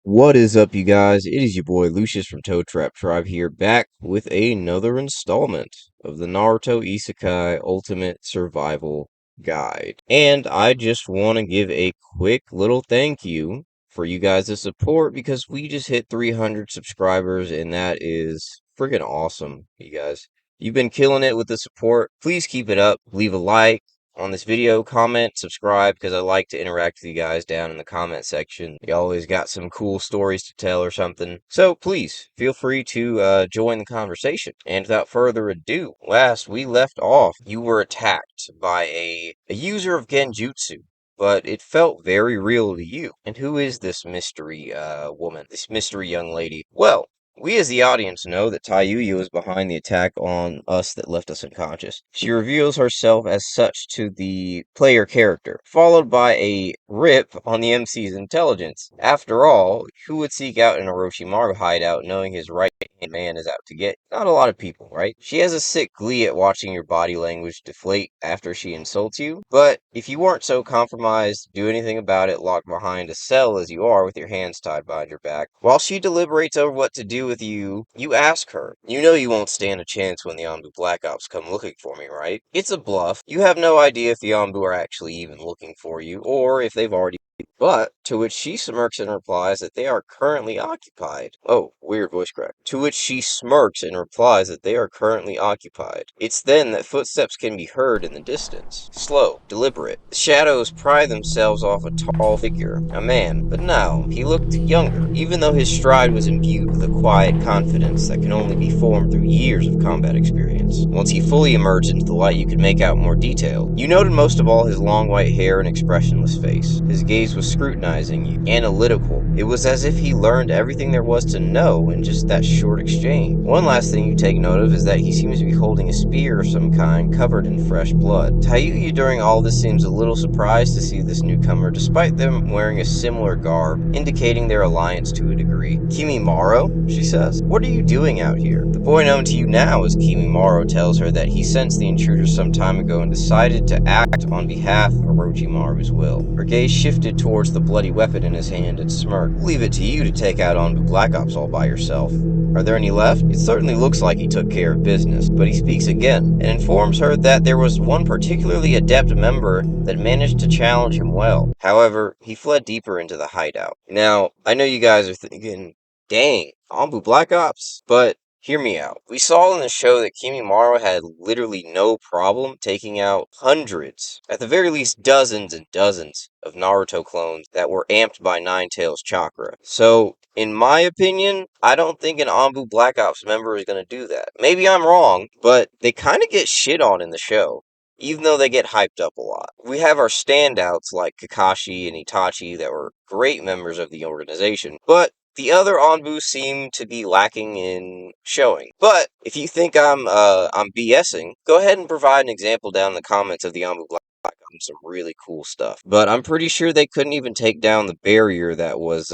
What is up, you guys? It is your boy Lucius from Toe Trap Tribe here, back with another installment of the Naruto Isekai Ultimate Survival Guide. And I just want to give a quick little thank you for you guys' support because we just hit 300 subscribers, and that is freaking awesome, you guys. You've been killing it with the support. Please keep it up. Leave a like on this video, comment, subscribe, because I like to interact with you guys down in the comment section. You always got some cool stories to tell or something. So please, feel free to join the conversation. And without further ado, last we left off, you were attacked by a user of Genjutsu. But it felt very real to you. And who is this mystery woman, this mystery young lady? Well, we as the audience know that Tayuya was behind the attack on us that left us unconscious. She reveals herself as such to the player character, followed by a rip on the MC's intelligence. After all, who would seek out an Orochimaru hideout knowing his right-hand man is out to get? Not a lot of people, right? She has a sick glee at watching your body language deflate after she insults you, but if you weren't so compromised, do anything about it, locked behind a cell as you are with your hands tied behind your back. While she deliberates over what to do with you, you ask her. You know you won't stand a chance when the Anbu Black Ops come looking for me, right? It's a bluff. You have no idea if the Anbu are actually even looking for you, or if they've already. But, to which she smirks and replies that they are currently occupied. Oh, weird voice crack. To which she smirks and replies that they are currently occupied. It's then that footsteps can be heard in the distance. Slow, deliberate. The shadows pry themselves off a tall figure, a man, but now he looked younger, even though his stride was imbued with a quiet confidence that can only be formed through years of combat experience. Once he fully emerged into the light, you could make out more detail. You noted most of all his long white hair and expressionless face. His gaze was scrutinizing you, analytical. It was as if he learned everything there was to know in just that short exchange. One last thing you take note of is that he seems to be holding a spear of some kind covered in fresh blood. Tayuya during all this seems a little surprised to see this newcomer despite them wearing a similar garb, indicating their alliance to a degree. Kimimaro, she says, what are you doing out here? The boy known to you now as Kimimaro tells her that he sensed the intruders some time ago and decided to act on behalf of Orochimaru's will. Her gaze shifted towards the bloody weapon in his hand and smirked. Leave it to you to take out Anbu Black Ops all by yourself. Are there any left? It certainly looks like he took care of business, but he speaks again and informs her that there was one particularly adept member that managed to challenge him well. However, he fled deeper into the hideout. Now, I know you guys are thinking, dang, Anbu Black Ops, but hear me out. We saw in the show that Kimimaro had literally no problem taking out hundreds, at the very least dozens and dozens of Naruto clones that were amped by Nine-Tails chakra. So, in my opinion, I don't think an Anbu Black Ops member is going to do that. Maybe I'm wrong, but they kind of get shit on in the show, even though they get hyped up a lot. We have our standouts like Kakashi and Itachi that were great members of the organization, but the other Anbu seem to be lacking in showing. But if you think I'm BSing, go ahead and provide an example down in the comments of the Anbu Black Ops. Some really cool stuff. But I'm pretty sure they couldn't even take down the barrier that was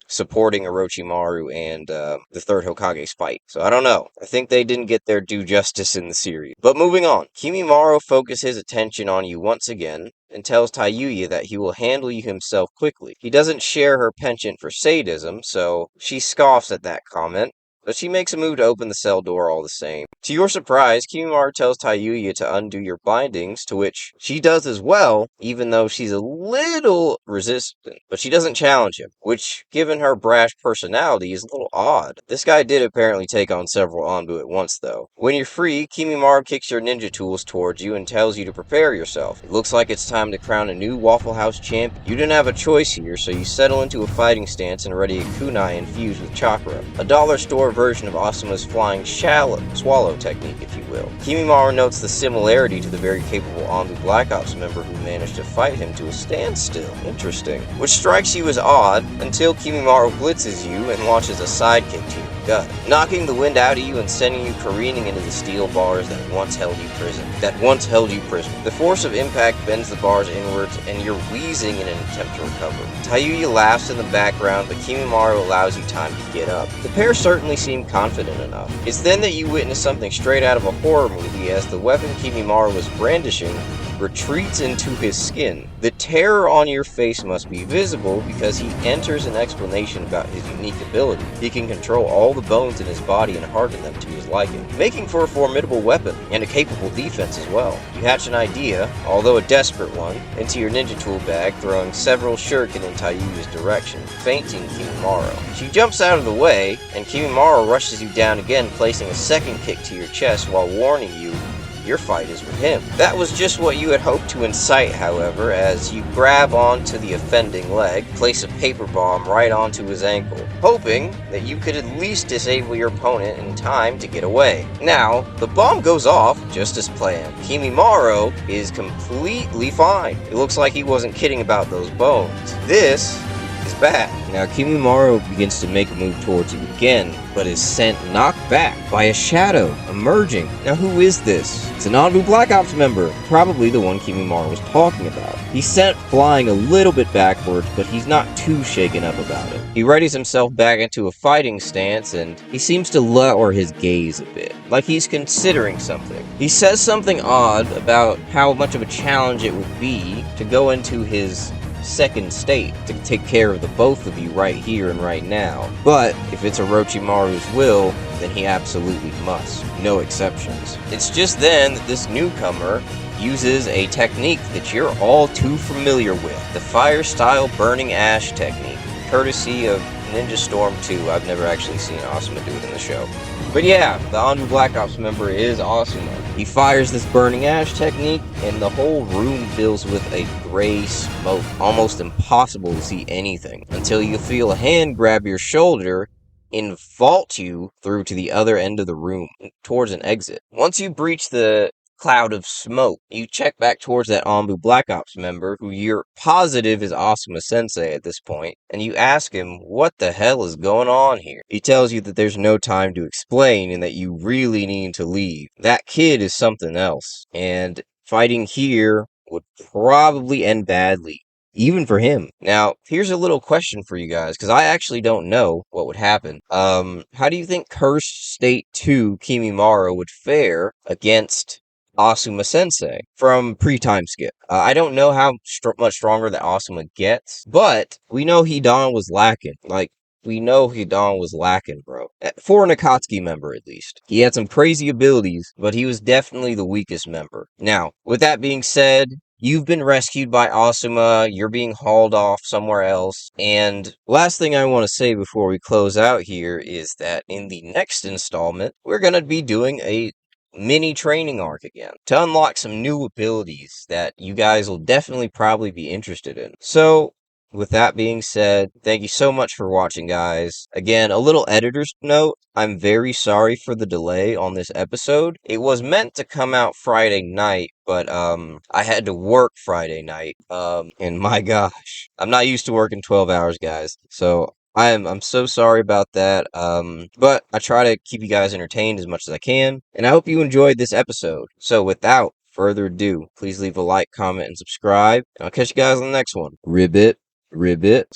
supporting Orochimaru and the third Hokage's fight. So I don't know. I think they didn't get their due justice in the series. But moving on. Kimimaro focuses his attention on you once again and tells Tayuya that he will handle you himself quickly. He doesn't share her penchant for sadism, so she scoffs at that comment, but she makes a move to open the cell door all the same. To your surprise, Kimimaro tells Tayuya to undo your bindings, to which she does as well, even though she's a little resistant. But she doesn't challenge him, which, given her brash personality, is a little odd. This guy did apparently take on several Anbu at once, though. When you're free, Kimimaro kicks your ninja tools towards you and tells you to prepare yourself. It looks like it's time to crown a new Waffle House champ. You didn't have a choice here, so you settle into a fighting stance and ready a kunai infused with chakra. A dollar store version of Asuma's flying swallow technique, if you will. Kimimaro notes the similarity to the very capable Anbu Black Ops member who managed to fight him to a standstill. Interesting. Which strikes you as odd until Kimimaro blitzes you and launches a sidekick to your gut, knocking the wind out of you and sending you careening into the steel bars that once held you prisoner. The force of impact bends the bars inwards and you're wheezing in an attempt to recover. Tayuya laughs in the background, but Kimimaro allows you time to get up. The pair certainly seem confident enough. It's then that you witness something straight out of a horror movie as the weapon Kimimaro was brandishing retreats into his skin. The terror on your face must be visible because he enters an explanation about his unique ability. He can control all the bones in his body and harden them to his liking, making for a formidable weapon and a capable defense as well. You hatch an idea, although a desperate one, into your ninja tool bag, throwing several shuriken in Taiyu's direction, fainting Kimimaro. She jumps out of the way, and Kimimaro rushes you down again, placing a second kick to your chest while warning you your fight is with him. That was just what you had hoped to incite, however, as you grab onto the offending leg, place a paper bomb right onto his ankle, hoping that you could at least disable your opponent in time to get away. Now, the bomb goes off just as planned. Kimimaro is completely fine. It looks like he wasn't kidding about those bones. This is bad. Now Kimimaro begins to make a move towards you again, but is sent knocked back by a shadow emerging. Now who is this? It's an Anbu Black Ops member, probably the one Kimimaro was talking about. He's sent flying a little bit backwards, but he's not too shaken up about it. He readies himself back into a fighting stance, and he seems to lower his gaze a bit, like he's considering something. He says something odd about how much of a challenge it would be to go into his second state to take care of the both of you right here and right now. But if it's Orochimaru's will, then he absolutely must. No exceptions. It's just then that this newcomer uses a technique that you're all too familiar with, the fire-style burning ash technique, courtesy of Ninja Storm 2. I've never actually seen Asuma do it in the show. But yeah, the Anbu Black Ops member is Asuma. He fires this burning ash technique, and the whole room fills with a gray smoke. Almost impossible to see anything, until you feel a hand grab your shoulder and vault you through to the other end of the room, towards an exit. Once you breach the cloud of smoke, you check back towards that Anbu Black Ops member, who you're positive is Asuma Sensei at this point, and you ask him what the hell is going on here. He tells you that there's no time to explain and that you really need to leave. That kid is something else, and fighting here would probably end badly, even for him. Now, here's a little question for you guys, because I actually don't know what would happen. How do you think Cursed State 2 Kimimaro would fare against Asuma Sensei from pre-time skip? I don't know how much stronger that Asuma gets, but we know Hidan was lacking. We know Hidan was lacking, bro. For an Akatsuki member, at least. He had some crazy abilities, but he was definitely the weakest member. Now, with that being said, you've been rescued by Asuma, you're being hauled off somewhere else, and last thing I want to say before we close out here is that in the next installment, we're going to be doing a mini training arc again to unlock some new abilities that you guys will definitely probably be interested in. So, with that being said, thank you so much for watching, guys. Again, a little editor's note. I'm very sorry for the delay on this episode. It was meant to come out Friday night, but I had to work Friday night. And my gosh, I'm not used to working 12 hours, guys. So I'm so sorry about that. But I try to keep you guys entertained as much as I can, and I hope you enjoyed this episode. So without further ado, please leave a like, comment, and subscribe. And I'll catch you guys on the next one. Ribbit.